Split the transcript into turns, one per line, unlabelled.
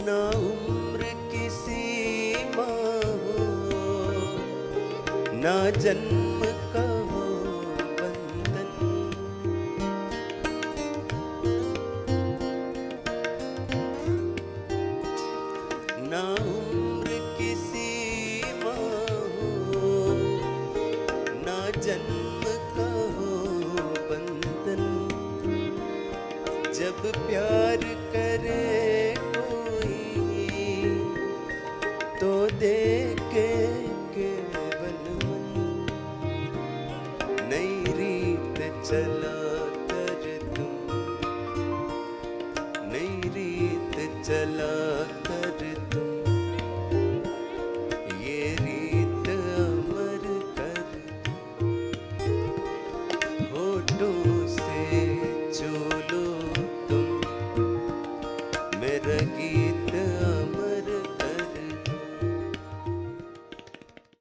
ना उम्र की सीमा हो, ना जन्म का हो बंधन। ना उम्र की सीमा हो, ना जन्म का हो बंधन। जब प्यार करे कोई तो देखे केवल मन। नई रीत चला कर तुम, नई रीत चला कर तुम, ये रीत अमर कर। होठों से चूलो तुम, मेरा गीत